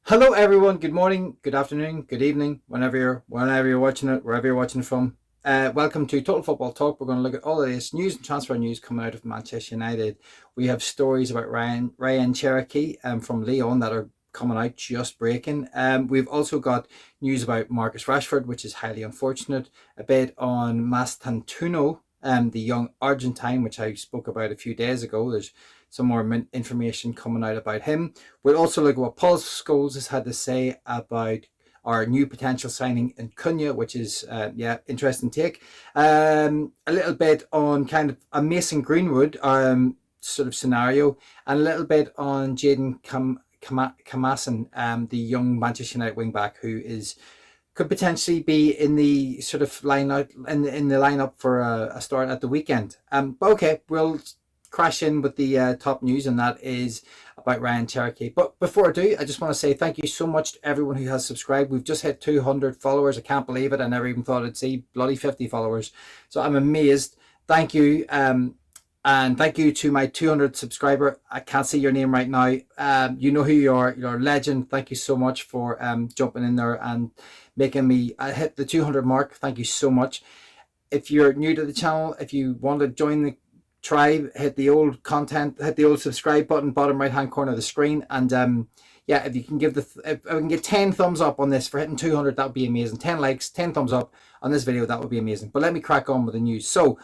Hello everyone, good morning, good afternoon, good evening, whenever you're watching it, wherever you're watching it from. Welcome to Total Football Talk. We're going to look at all of this news and transfer news coming out of Manchester United. We have stories about Rayan Cherki from Lyon that are coming out, just breaking. We've also got news about Marcus Rashford, which is highly unfortunate. A bit on Mastantuono, the young Argentine, which I spoke about a few days ago. There's some more information coming out about him. We'll also look at what Paul Scholes has had to say about our new potential signing in Cunha, which is, interesting take. A little bit on kind of a Mason Greenwood sort of scenario, and a little bit on Jaydan Kamason, the young Manchester United wing back who could potentially be in the sort of lineup in the lineup for a start at the weekend. But okay, we'll crash in with the top news, and that is about Rayan Cherki. But before I do, I just want to say thank you so much to everyone who has subscribed. We've just hit 200 followers. I can't believe it. I never even thought I'd see bloody 50 followers. So I'm amazed. Thank you. And thank you to my 200 subscriber. I can't see your name right now. You know who you are. You're a legend. Thank you so much for jumping in there and making me hit the 200 mark. Thank you so much. If you're new to the channel, if you want to join the tribe, hit the old subscribe button, bottom right hand corner of the screen, and if you can if I can get 10 thumbs up on this for hitting 200, that would be amazing. 10 likes, 10 thumbs up on this video, that would be amazing. But let me crack on with the news. So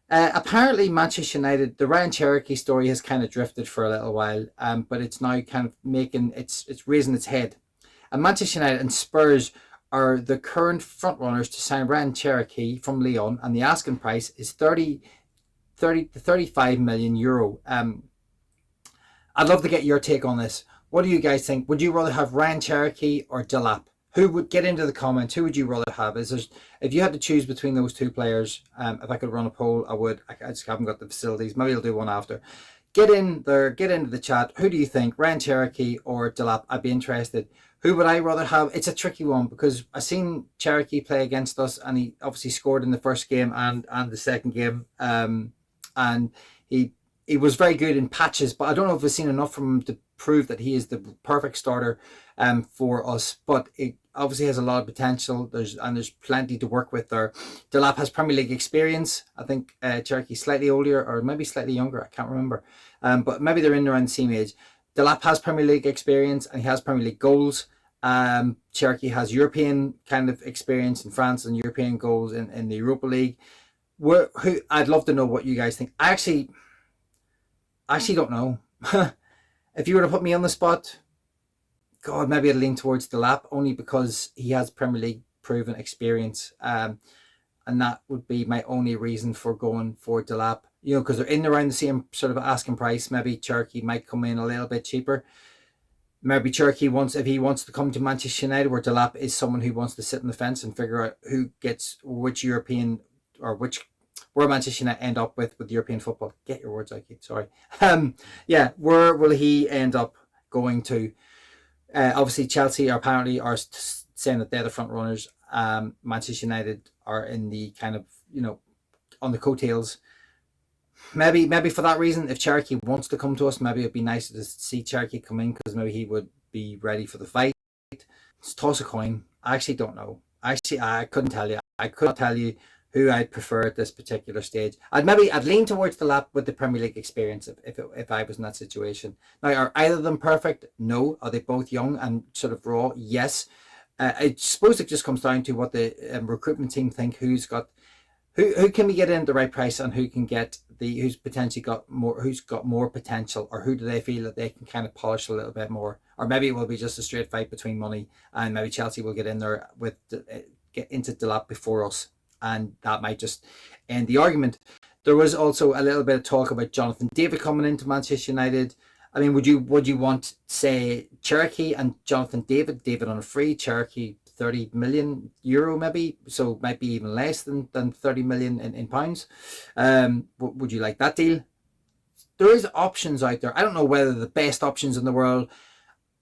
apparently Manchester United, the Rayan Cherki story has kind of drifted for a little while, but it's now kind of it's raising its head, and Manchester United and Spurs are the current front runners to sign Rayan Cherki from Lyon, and the asking price is 30 to 35 million euro. I'd love to get your take on this. What do you guys think? Would you rather have Rayan Cherki or Delap? Who would get into the comments? Who would you rather have? If you had to choose between those two players, if I could run a poll, I would. I just haven't got the facilities. Maybe I'll do one after. Get in there, get into the chat. Who do you think, Rayan Cherki or Delap? I'd be interested. Who would I rather have? It's a tricky one because I seen Cherki play against us, and he obviously scored in the first game and the second game. And he was very good in patches, but I don't know if we've seen enough from him to prove that he is the perfect starter for us. But it obviously has a lot of potential. There's plenty to work with there. Delap has Premier League experience. I think Cherky's slightly older or maybe slightly younger. I can't remember, but maybe they're in around the same age. Delap has Premier League experience and he has Premier League goals. Cherky has European kind of experience in France and European goals in the Europa League. I'd love to know what you guys think. I actually don't know. If you were to put me on the spot, God, maybe I'd lean towards Delap only because he has Premier League proven experience, and that would be my only reason for going for Delap. You know, because they're in around the same sort of asking price. Maybe Cherki might come in a little bit cheaper. Maybe Cherki if he wants to come to Manchester United, where Delap is someone who wants to sit on the fence and figure out who gets which European or where Manchester United end up with European football. Get your words out, Keith. Sorry. Where will he end up going to? Obviously, Chelsea apparently are saying that they're the front runners. Manchester United are in the kind of, on the coattails. Maybe for that reason, if Cherki wants to come to us, maybe it'd be nice to see Cherki come in because maybe he would be ready for the fight. Let's toss a coin. I actually don't know. I couldn't tell you. I could not tell you who I'd prefer at this particular stage. I'd lean towards Delap with the Premier League experience if I was in that situation. Now, are either of them perfect? No. Are they both young and sort of raw? Yes. I suppose it just comes down to what the recruitment team think. Who can we get in at the right price, and who's potentially got more potential, or who do they feel that they can kind of polish a little bit more, or maybe it will be just a straight fight between money, and maybe Chelsea will get in there get into Delap before us. And that might just end the argument. There was also a little bit of talk about Jonathan David coming into Manchester United. I mean, would you want, say, Cherki and Jonathan David on a free, Cherki 30 million euro maybe, so it might be even less than 30 million in pounds. Would you like that deal? There is options out there. I don't know whether the best options in the world,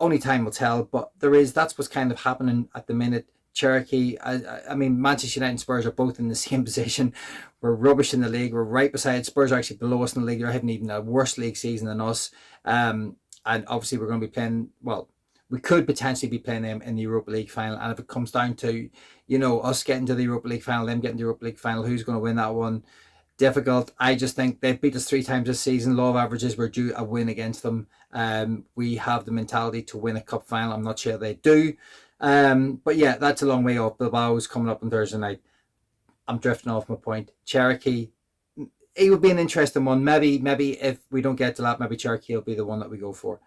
only time will tell, but that's what's kind of happening at the minute. Cherki, I mean, Manchester United and Spurs are both in the same position. We're rubbish in the league. We're right beside Spurs. Are actually below us in the league. They're having even a worse league season than us. And obviously we're going to be playing, well, we could potentially be playing them in the Europa League final. And if it comes down to, us getting to the Europa League final, them getting to the Europa League final, who's going to win that one? Difficult. I just think they've beat us 3 times this season. Law of averages, we're due a win against them. We have the mentality to win a cup final. I'm not sure they do. But yeah, that's a long way off. Bilbao's coming up on Thursday night. I'm drifting off my point. Cherki, it would be an interesting one. Maybe if we don't get to that, maybe Cherki will be the one that we go for.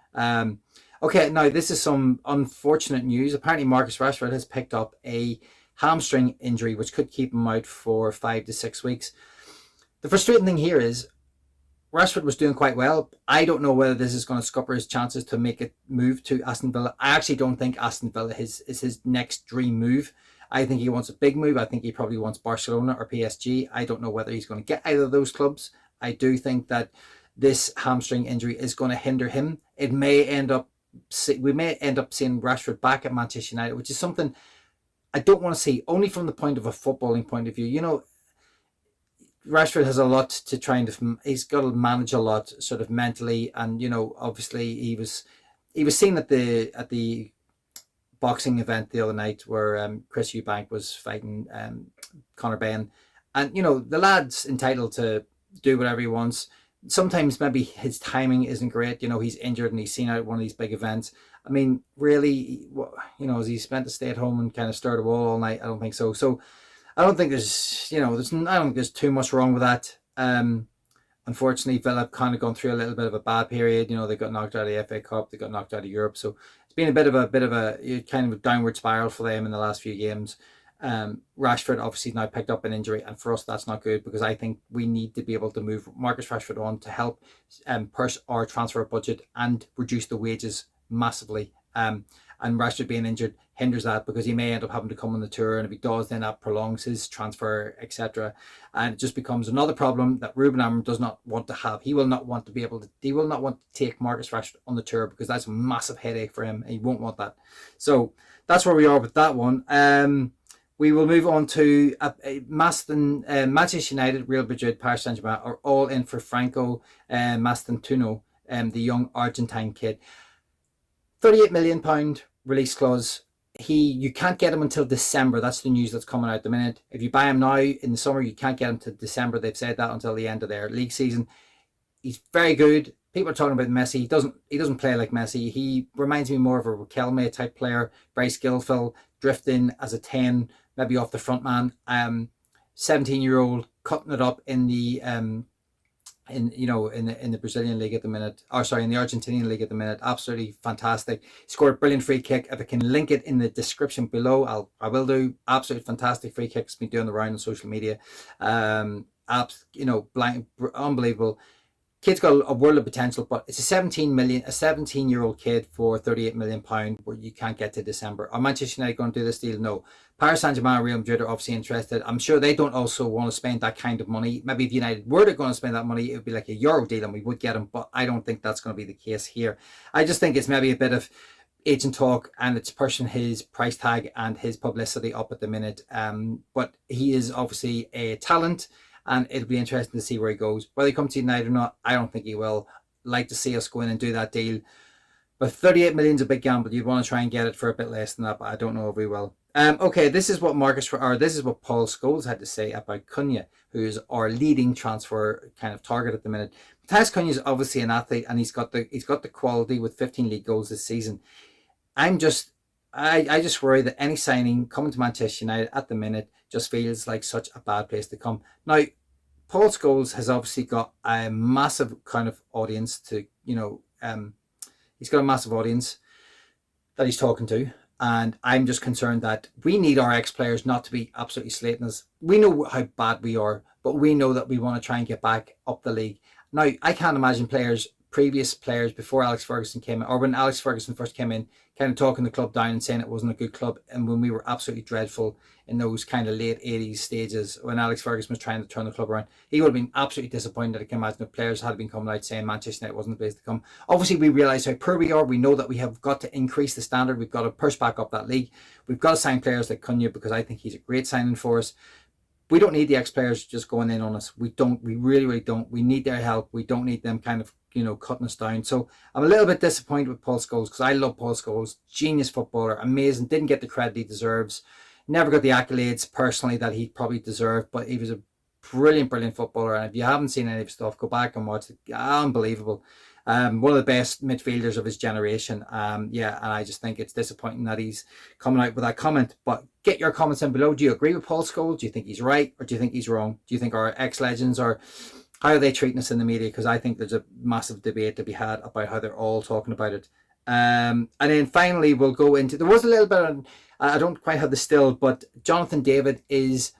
Okay, now this is some unfortunate news. Apparently Marcus Rashford has picked up a hamstring injury, which could keep him out for 5 to 6 weeks. The frustrating thing here is Rashford was doing quite well. I don't know whether this is going to scupper his chances to make a move to Aston Villa. I actually don't think Aston Villa is his next dream move. I think he wants a big move. I think he probably wants Barcelona or PSG. I don't know whether he's going to get either of those clubs. I do think that this hamstring injury is going to hinder him. We may end up seeing Rashford back at Manchester United, which is something I don't want to see, only from the point of a footballing point of view. Rashford has a lot to try and he's got to manage a lot sort of mentally, and obviously he was seen at the boxing event the other night where Chris Eubank was fighting Conor Benn, and the lad's entitled to do whatever he wants. Sometimes maybe his timing isn't great. He's injured and he's seen out at one of these big events. I mean, really, is he meant to stay at home and kind of stare at a wall all night? I don't think so. So I don't think there's I don't think there's too much wrong with that. Unfortunately, Villa have kind of gone through a little bit of a bad period. They got knocked out of the FA Cup, they got knocked out of Europe, so it's been a bit of a kind of a downward spiral for them in the last few games. Rashford obviously now picked up an injury, and for us that's not good, because I think we need to be able to move Marcus Rashford on to help purse our transfer budget and reduce the wages massively. And Rashford being injured hinders that, because he may end up having to come on the tour, and if he does, then that prolongs his transfer, etc. And it just becomes another problem that Ruben Amorim does not want to have. He will not want to take Marcus Rashford on the tour, because that's a massive headache for him, and he won't want that. So that's where we are with that one. We will move on to Manchester United, Real Madrid, Paris Saint-Germain are all in for Franco Mastantuono, the young Argentine kid. £38 million release clause. You can't get him until December. That's the news that's coming out at the minute. If you buy him now in the summer, you can't get him to December. They've said that until the end of their league season. He's very good. People are talking about Messi. He doesn't play like Messi. He reminds me more of a Riquelme type player, very skillful, drifting as a 10, maybe off the front man. 17-year-old cutting it up in the in the Brazilian league at the minute, in the Argentinian league at the minute. Absolutely fantastic. He scored a brilliant free kick. If I can link it in the description below, I will do. Absolutely fantastic free kicks. Been doing the round on social media. Unbelievable. Kid's got a world of potential, but it's a 17-year-old kid for £38 million where you can't get to December. Are Manchester United going to do this deal? No. Paris Saint-Germain and Real Madrid are obviously interested. I'm sure they don't also want to spend that kind of money. Maybe if United were going to spend that money, it would be like a Euro deal and we would get him, but I don't think that's going to be the case here. I just think it's maybe a bit of agent talk, and it's pushing his price tag and his publicity up at the minute. But he is obviously a talent, and it'll be interesting to see where he goes. Whether he comes to United or not, I don't think he will. Like to see us go in and do that deal. But 38 million is a big gamble. You'd want to try and get it for a bit less than that, but I don't know if we will. Okay, this is what Paul Scholes had to say about Cunha, who is our leading transfer kind of target at the minute. Matheus Cunha is obviously an athlete, and he's got the quality with 15 league goals this season. I just worry that any signing coming to Manchester United at the minute just feels like such a bad place to come. Now, Paul Scholes has obviously got a massive kind of audience to, he's got a massive audience that he's talking to. And I'm just concerned that we need our ex-players not to be absolutely slating us. We know how bad we are, but we know that we want to try and get back up the league. Now, I can't imagine previous players before Alex Ferguson came in, or when Alex Ferguson first came in, kind of talking the club down and saying it wasn't a good club, and when we were absolutely dreadful in those kind of late 80s stages when Alex Ferguson was trying to turn the club around. He would have been absolutely disappointed. I can imagine if players had been coming out saying Manchester United wasn't the place to come. Obviously, we realise how poor we are. We know that we have got to increase the standard. We've got to push back up that league. We've got to sign players like Cunha, because I think he's a great signing for us. We don't need the ex-players just going in on us. We don't. We really, really don't. We need their help. We don't need them kind of, cutting us down. So I'm a little bit disappointed with Paul Scholes, because I love Paul Scholes. Genius footballer, amazing. Didn't get the credit he deserves. Never got the accolades personally that he probably deserved, but he was a brilliant, brilliant footballer. And if you haven't seen any of his stuff, go back and watch it. Unbelievable. One of the best midfielders of his generation. Yeah, and I just think it's disappointing that he's coming out with that comment. But get your comments in below. Do you agree with Paul Scholes? Do you think he's right, or do you think he's wrong? Do you think our ex-legends, or how are they treating us in the media? Because I think there's a massive debate to be had about how they're all talking about it. And then finally, we'll go into, there was a little bit of, I don't quite have the still, but Jonathan David is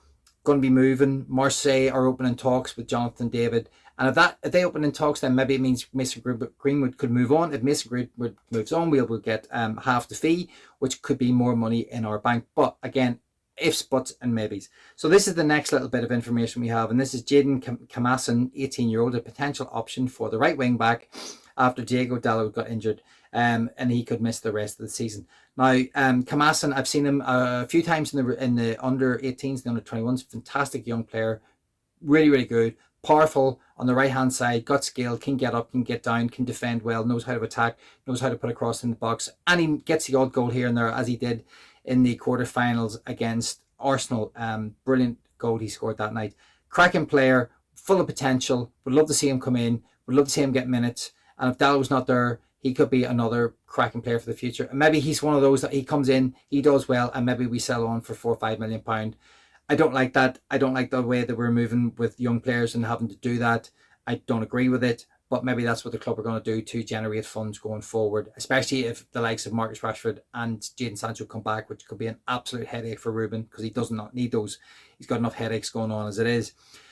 going to be moving. Marseille are opening talks with Jonathan David. And if they open in talks, then maybe it means Mason Greenwood could move on. If Mason Greenwood moves on, we'll get half the fee, which could be more money in our bank. But again, ifs, buts, and maybes. So this is the next little bit of information we have, and this is Jaydan Kamason, 18-year-old, a potential option for the right wing back after Diego Dalot got injured, and he could miss the rest of the season. Now, Kamason, I've seen him a few times in the under 18s, the under 21s. Fantastic young player, really, really good. Powerful on the right hand side, got skill, can get up, can get down, can defend well, knows how to attack, knows how to put a cross in the box, and he gets the odd goal here and there, as he did in the quarterfinals against Arsenal. Brilliant goal he scored that night. Cracking player, full of potential. Would love to see him come in, would love to see him get minutes, and if Dalot's not there, he could be another cracking player for the future. And maybe he's one of those that he comes in, he does well, and maybe we sell on for £4 or £5 million. I don't like that. I don't like the way that we're moving with young players and having to do that. I don't agree with it, but maybe that's what the club are going to do to generate funds going forward, especially if the likes of Marcus Rashford and Jadon Sancho come back, which could be an absolute headache for Ruben, because he does not need those. He's got enough headaches going on as it is.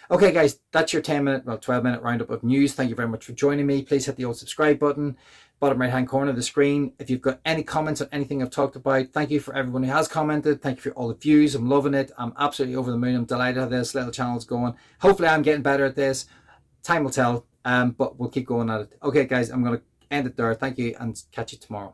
Okay, guys, that's your 12-minute roundup of news. Thank you very much for joining me. Please hit the old subscribe button, bottom right-hand corner of the screen. If you've got any comments on anything I've talked about, thank you for everyone who has commented. Thank you for all the views. I'm loving it. I'm absolutely over the moon. I'm delighted how this little channel's going. Hopefully, I'm getting better at this. Time will tell, but we'll keep going at it. Okay, guys, I'm going to end it there. Thank you, and catch you tomorrow.